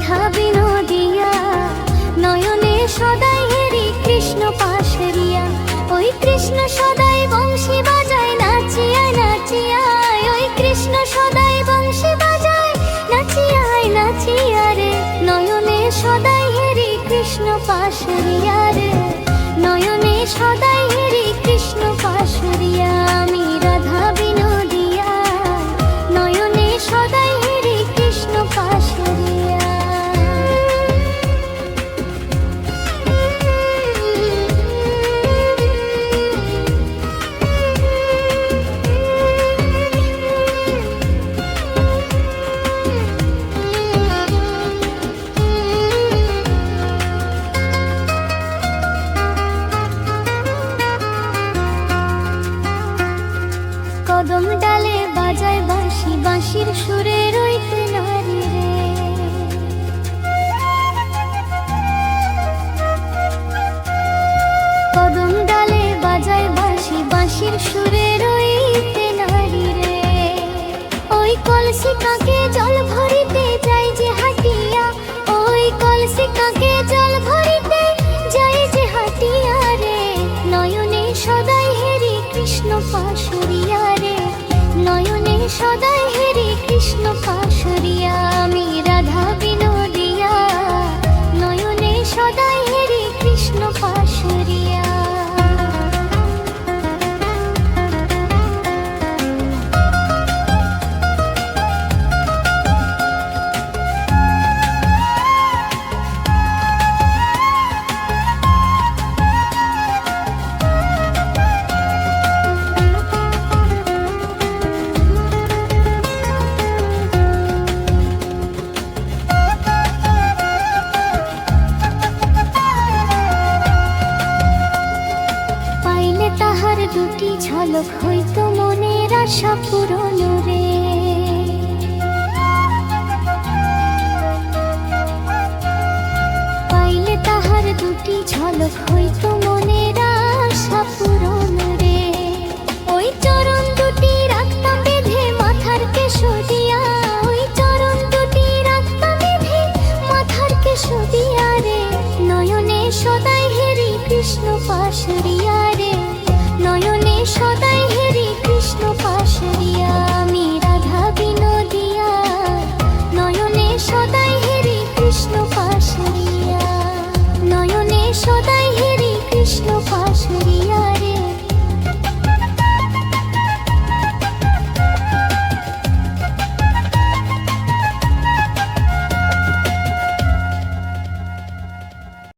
রাধা বিনোদিয়া, নয়নে সদাই হেরি কৃষ্ণ পাশরিয়া। ওই কৃষ্ণ সদাই বংশী বাজায় নাচিয়ায় নাচিয়ায়, ওই কৃষ্ণ সদাই বংশী বাজায় নাচিয়ায় নাচিয়া রে। নয়নে সদাই হেরি কৃষ্ণ পাশরিয়া রে, নয়নে সদাই হেরি কৃষ্ণ পাশরিয়া। আমি রাধা বিনোদিয়া, নয়নে সদাই হেরি কৃষ্ণ পাশরিয়া। কদম ডালে বাজায় বাঁশি, বাঁশির সুরে রইতে নারী রে। কদম ডালে বাজায় বাঁশি, বাঁশির সুরে রইতে নারী রে। ওই কলসি কাকে জল ভরিতে যাই যে হাটিয়া, ওই কলসি কাকে জল ভরিতে যাই যে হাটিয়া রে। নয়নে সদাই হেরি কৃষ্ণ পাশরিয়া রে, নয়নে সদাই হেরি কৃষ্ণ পাশরিয়া। আমি রাধা বিনোদিয়া, নয়নে সদাই হেরি কৃষ্ণ পাশরিয়া। তাহার দুটি ঝলক হইতো মনের আশা পূরণ রে। পাইলে তাহার দুটি ঝলক হইতো মনের আশা পূরণ রে। ওই চরণ দুটি রাখতাম বেঁধে মাথার কেশরিয়া, ওই চরণ দুটি রাখতাম বেঁধে মাথার কেশরিয়া রে। নয়নে সদাই হেরি কৃষ্ণ পাশরিয়া রে, নয়নে সদাই